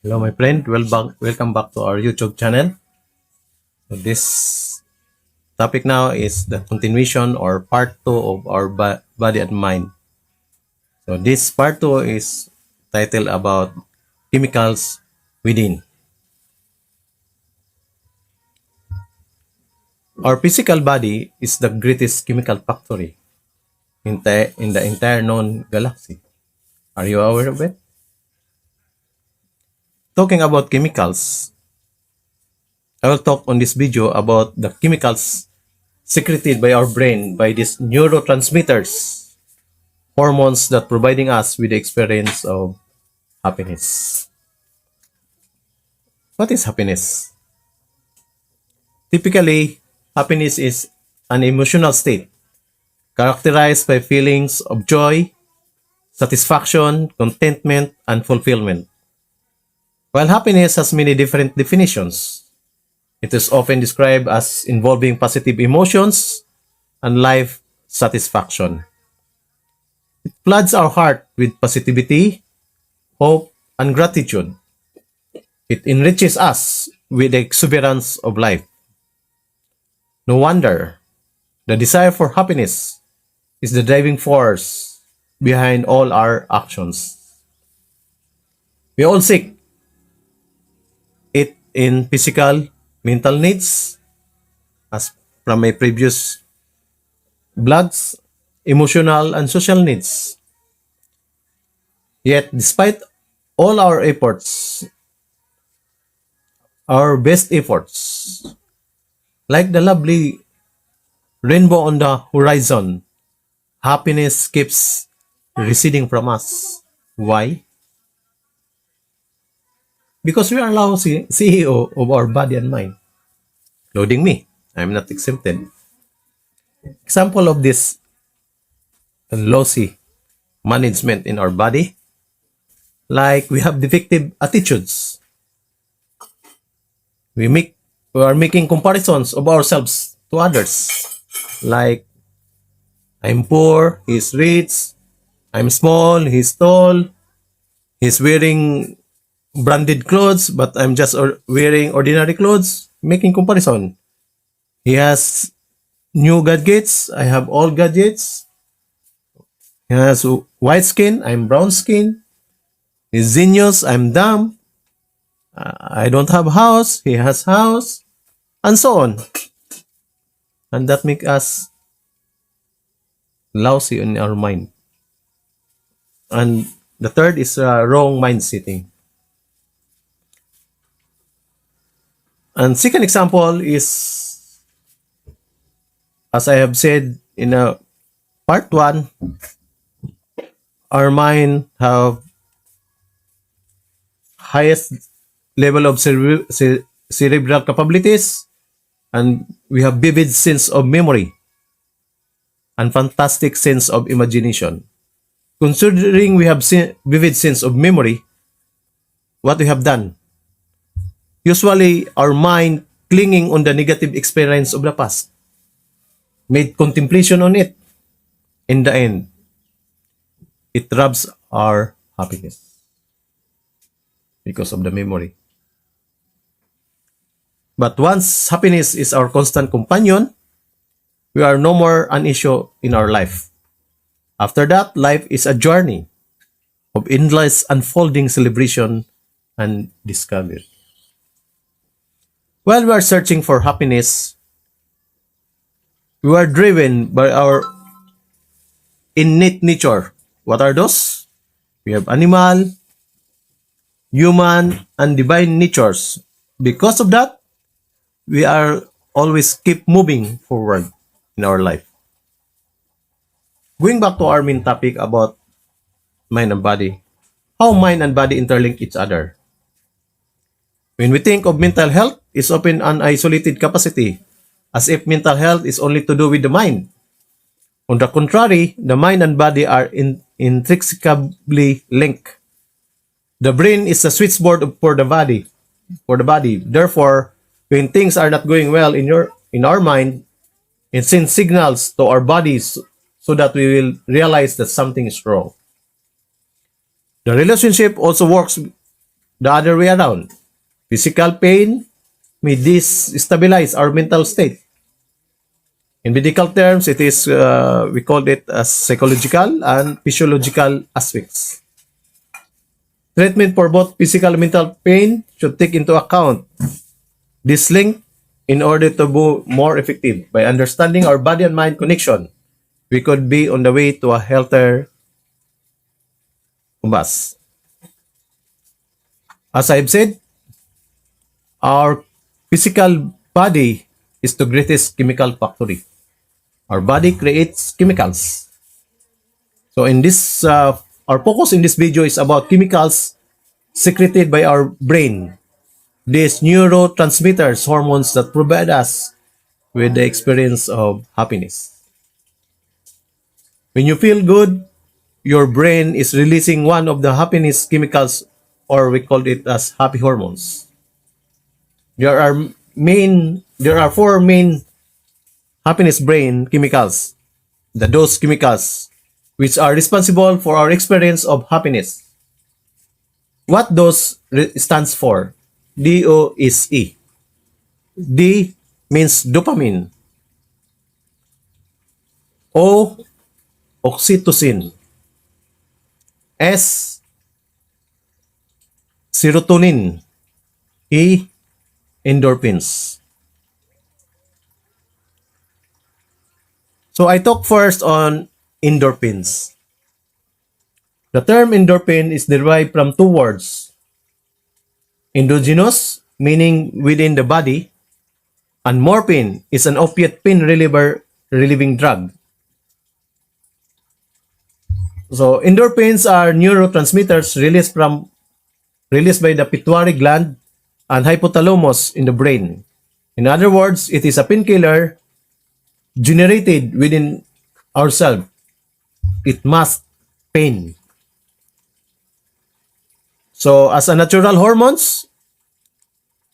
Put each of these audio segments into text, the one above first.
Hello, my friend. Welcome back to our YouTube channel. So this topic now is the continuation or part two of our body and mind. So this part two is titled about chemicals within. Our physical body is the greatest chemical factory in the entire known galaxy. Are you aware of it? Talking about chemicals, I will talk on this video about the chemicals secreted by our brain by these neurotransmitters, hormones that providing us with the experience of happiness. What is happiness? Typically, happiness is an emotional state characterized by feelings of joy, satisfaction, contentment, and fulfillment. While happiness has many different definitions, it is often described as involving positive emotions and life satisfaction. It floods our heart with positivity, hope, and gratitude. It enriches us with the exuberance of life. No wonder the desire for happiness is the driving force behind all our actions. We all seek it in physical, mental needs, as from my previous blogs, emotional and social needs. Yet, despite all our efforts, our best efforts, like the lovely rainbow on the horizon, happiness keeps receding from us. Why? Because we are now CEO of our body and mind, including me. I'm not exempted. Example of this lousy management in our body, like we have defective attitudes. We are making comparisons of ourselves to others. Like I'm poor, he's rich, I'm small, he's tall, he's wearing branded clothes, but I'm just wearing ordinary clothes, making comparison. He has new gadgets, I have old gadgets. He has white skin, I'm brown skin. He's genius, I'm dumb. I don't have house, he has house, and so on. And that make us lousy in our mind. And the third is wrong mind setting. And second example is, as I have said in part one, our mind have highest level of cerebral capabilities, and we have vivid sense of memory and fantastic sense of imagination. Considering we have vivid sense of memory, what we have done? Usually, our mind clinging on the negative experience of the past, made contemplation on it. In the end, it robs our happiness because of the memory. But once happiness is our constant companion, we are no more an issue in our life. After that, life is a journey of endless unfolding celebration and discovery. While we are searching for happiness, we are driven by our innate nature. What are those? We have animal, human, and divine natures. Because of that, we are always keep moving forward in our life. Going back to our main topic about mind and body, how mind and body interlink each other. When we think of mental health, it's often an isolated capacity, as if mental health is only to do with the mind. On the contrary, the mind and body are intricately linked. The brain is the switchboard for the body. Therefore, when things are not going well in our mind, it sends signals to our bodies so that we will realize that something is wrong. The relationship also works the other way around. Physical pain may destabilize our mental state. In medical terms, it is we call it as psychological and physiological aspects. Treatment for both physical and mental pain should take into account this link in order to be more effective. By understanding our body and mind connection, we could be on the way to a healthier us. As I've said, our physical body is the greatest chemical factory. Our body creates chemicals. So in this, our focus in this video is about chemicals secreted by our brain. These neurotransmitters, hormones that provide us with the experience of happiness. When you feel good, your brain is releasing one of the happiness chemicals, or we call it as happy hormones. There are four main happiness brain chemicals, those chemicals which are responsible for our experience of happiness. What those stands for? DOSE. D means dopamine. O, oxytocin. S, serotonin. E, endorphins. So I talk first on endorphins. The term endorphin is derived from two words. Endogenous, meaning within the body, and morphine is an opiate pain relieving drug. So endorphins are neurotransmitters released by the pituitary gland and hypothalamus in the brain. In other words, it is a painkiller generated within ourselves. It masks pain. So as a natural hormones,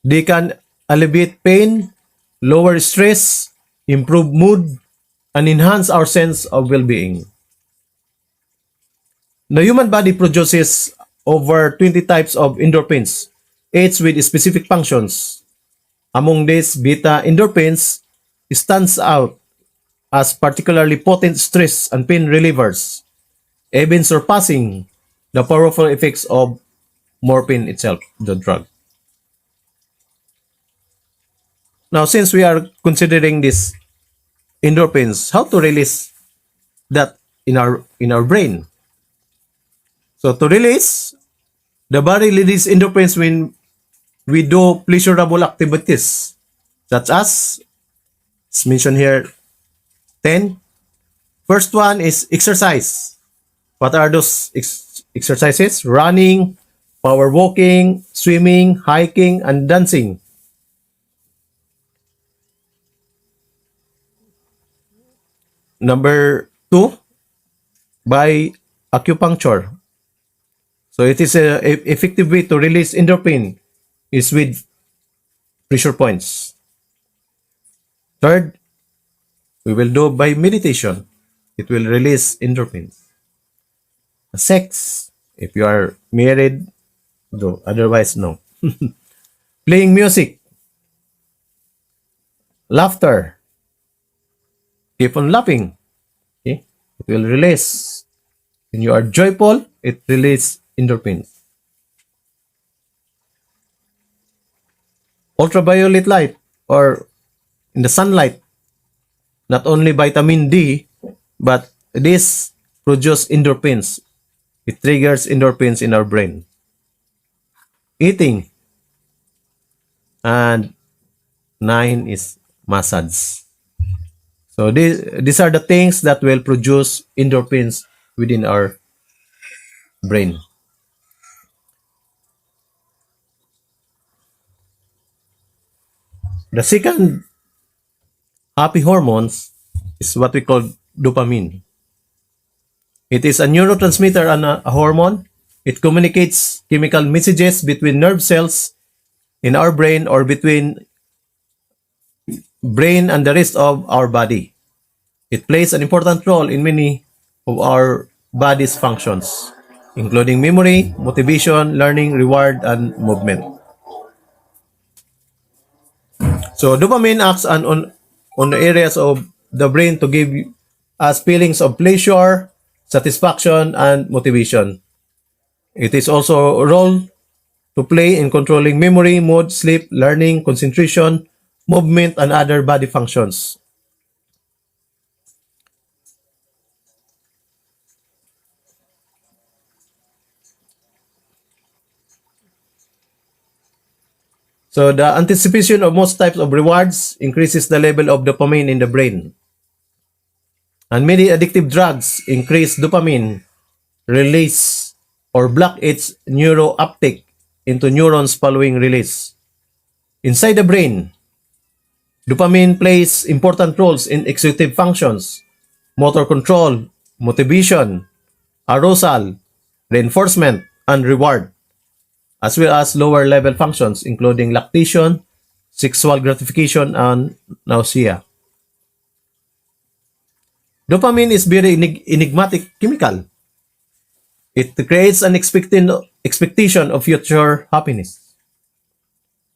they can alleviate pain, lower stress, improve mood, and enhance our sense of well-being. The human body produces over 20 types of endorphins, each with specific functions. Among these, beta endorphins stands out as particularly potent stress and pain relievers, even surpassing the powerful effects of morphine itself, the drug. Now, since we are considering these endorphins, how to release that in our brain? So to release, the body releases endorphins when we do pleasurable activities, such as mentioned here 10. First one is exercise. What are those exercises? Running, power walking, swimming, hiking, and dancing. Number 2, by acupuncture. So it is a effective way to release endorphin is with pressure points. Third, we will do by meditation. It will release endorphins. Sex, if you are married, do. Otherwise, no. Playing music. Laughter. Keep on laughing. Okay? It will release. When you are joyful, it releases endorphins. Ultraviolet light, or in the sunlight, not only vitamin D, but this produces endorphins. It triggers endorphins in our brain. Eating. And 9 is massage. So these are the things that will produce endorphins within our brain. The second happy hormones is what we call dopamine. It is a neurotransmitter and a hormone. It communicates chemical messages between nerve cells in our brain or between brain and the rest of our body. It plays an important role in many of our body's functions. including memory, motivation, learning, reward, and movement. So dopamine acts on the areas of the brain to give us feelings of pleasure, satisfaction, and motivation. It is also a role to play in controlling memory, mood, sleep, learning, concentration, movement, and other body functions. So the anticipation of most types of rewards increases the level of dopamine in the brain. And many addictive drugs increase dopamine release or block its neurouptake into neurons following release. Inside the brain, dopamine plays important roles in executive functions, motor control, motivation, arousal, reinforcement, and reward, as well as lower level functions including lactation, sexual gratification, and nausea. Dopamine is very enigmatic chemical. It creates an expectation of future happiness.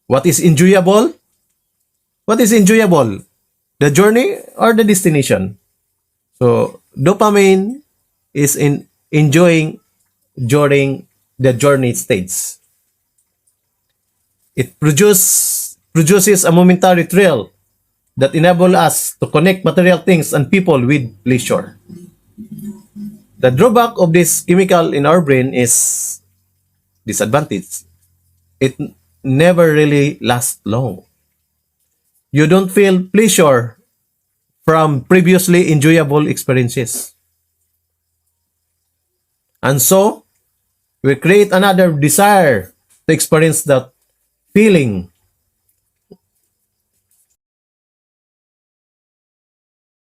What is enjoyable? What is enjoyable? The journey or the destination? So, dopamine is in enjoying during the journey stage. It produces a momentary thrill that enable us to connect material things and people with pleasure. The drawback of this chemical in our brain is disadvantage. It never really lasts long. You don't feel pleasure from previously enjoyable experiences. And so, we create another desire to experience that feeling